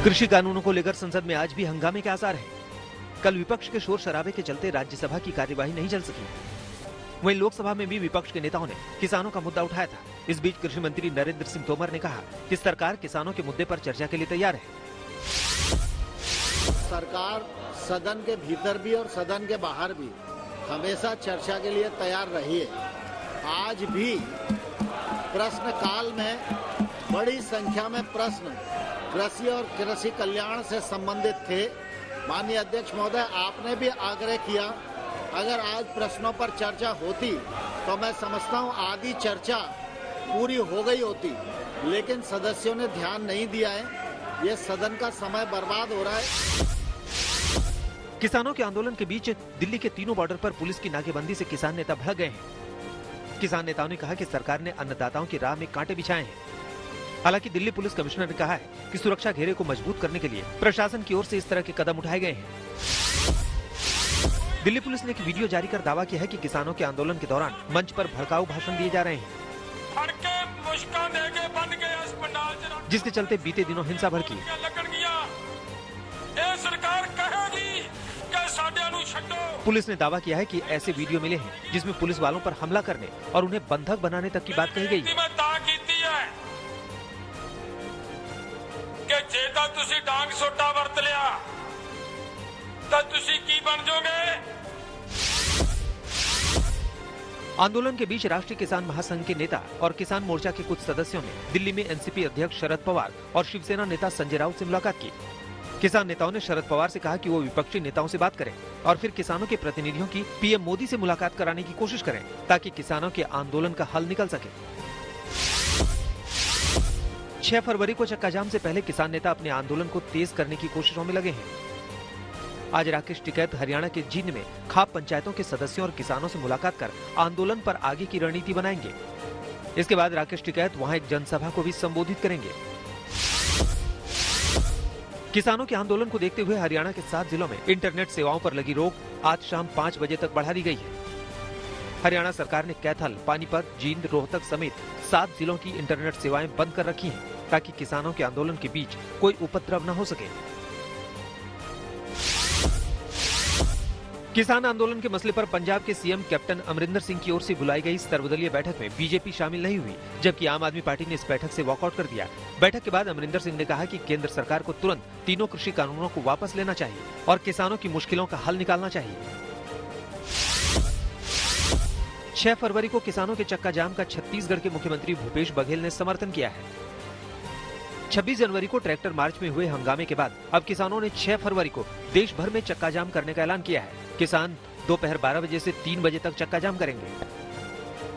कृषि कानूनों को लेकर संसद में आज भी हंगामे के आसार हैं। कल विपक्ष के शोर शराबे के चलते राज्यसभा की कार्यवाही नहीं चल सकी। वहीं लोकसभा में भी विपक्ष के नेताओं ने किसानों का मुद्दा उठाया था। इस बीच कृषि मंत्री नरेंद्र सिंह तोमर ने कहा कि सरकार किसानों के मुद्दे पर चर्चा के लिए तैयार है। सरकार सदन के भीतर भी और सदन के बाहर भी हमेशा चर्चा के लिए तैयार रही है। आज भी प्रश्नकाल में बड़ी संख्या में प्रश्न कृषि और कृषि कल्याण से संबंधित थे। माननीय अध्यक्ष महोदय, आपने भी आग्रह किया अगर आज प्रश्नों पर चर्चा होती तो मैं समझता हूं आधी चर्चा पूरी हो गई होती, लेकिन सदस्यों ने ध्यान नहीं दिया है। ये सदन का समय बर्बाद हो रहा है। किसानों के आंदोलन के बीच दिल्ली के तीनों बॉर्डर पर पुलिस की नाकेबंदी से किसान नेता भड़क गए हैं। किसान नेताओं ने कहा कि सरकार ने अन्नदाताओं की राह में कांटे बिछाए हैं। हालांकि दिल्ली पुलिस कमिश्नर ने कहा है कि सुरक्षा घेरे को मजबूत करने के लिए प्रशासन की ओर से इस तरह के कदम उठाए गए हैं। दिल्ली पुलिस ने एक वीडियो जारी कर दावा किया है कि किसानों के आंदोलन के दौरान मंच पर भड़काऊ भाषण दिए जा रहे हैं, जिसके चलते बीते दिनों हिंसा भड़की। पुलिस ने दावा किया है कि ऐसे वीडियो मिले हैं जिसमें पुलिस वालों पर हमला करने और उन्हें बंधक बनाने तक की बात कही गई है। जे ਤਾਂ ਤੁਸੀਂ ਡਾਂਗ ਸੋਟਾ ਵਰਤ ਲਿਆ ਤਾਂ ਤੁਸੀਂ ਕੀ ਬਣ ਜਾਓਗੇ। आंदोलन के बीच राष्ट्रीय किसान महासंघ के नेता और किसान मोर्चा के कुछ सदस्यों ने दिल्ली में एनसीपी अध्यक्ष शरद पवार और शिवसेना नेता संजय राउत से मुलाकात की। किसान नेताओं ने शरद पवार से कहा कि वो विपक्षी नेताओं से बात करें और फिर किसानों के प्रतिनिधियों की पीएम मोदी से मुलाकात कराने की कोशिश करें ताकि किसानों के आंदोलन का हल निकल सके। 6 फरवरी को चक्का जाम से पहले किसान नेता अपने आंदोलन को तेज करने की कोशिशों में लगे हैं। आज राकेश टिकैत हरियाणा के जींद में खाप पंचायतों के सदस्यों और किसानों से मुलाकात कर आंदोलन पर आगे की रणनीति बनाएंगे। इसके बाद राकेश टिकैत वहां एक जनसभा को भी संबोधित करेंगे। किसानों के आंदोलन को देखते हुए हरियाणा के 7 जिलों में इंटरनेट सेवाओं पर लगी रोक आज शाम 5 बजे तक बढ़ा दी गई है। हरियाणा सरकार ने कैथल, पानीपत, जींद, रोहतक समेत 7 जिलों की इंटरनेट सेवाएं बंद कर रखी हैं ताकि किसानों के आंदोलन के बीच कोई उपद्रव न हो सके। किसान आंदोलन के मसले पर पंजाब के सीएम कैप्टन अमरिंदर सिंह की ओर से बुलाई गई सर्वदलीय बैठक में बीजेपी शामिल नहीं हुई, जबकि आम आदमी पार्टी ने इस बैठक से वॉकआउट कर दिया। बैठक के बाद अमरिंदर सिंह ने कहा कि केंद्र सरकार को तुरंत तीनों कृषि कानूनों को वापस लेना चाहिए और किसानों की मुश्किलों का हल निकालना चाहिए। 6 फरवरी को किसानों के चक्का जाम का छत्तीसगढ़ के मुख्यमंत्री भूपेश बघेल ने समर्थन किया है। 26 जनवरी को ट्रैक्टर मार्च में हुए हंगामे के बाद अब किसानों ने 6 फरवरी को देश भर में चक्का जाम करने का ऐलान किया है। किसान दोपहर 12 बजे से 3 बजे तक चक्का जाम करेंगे।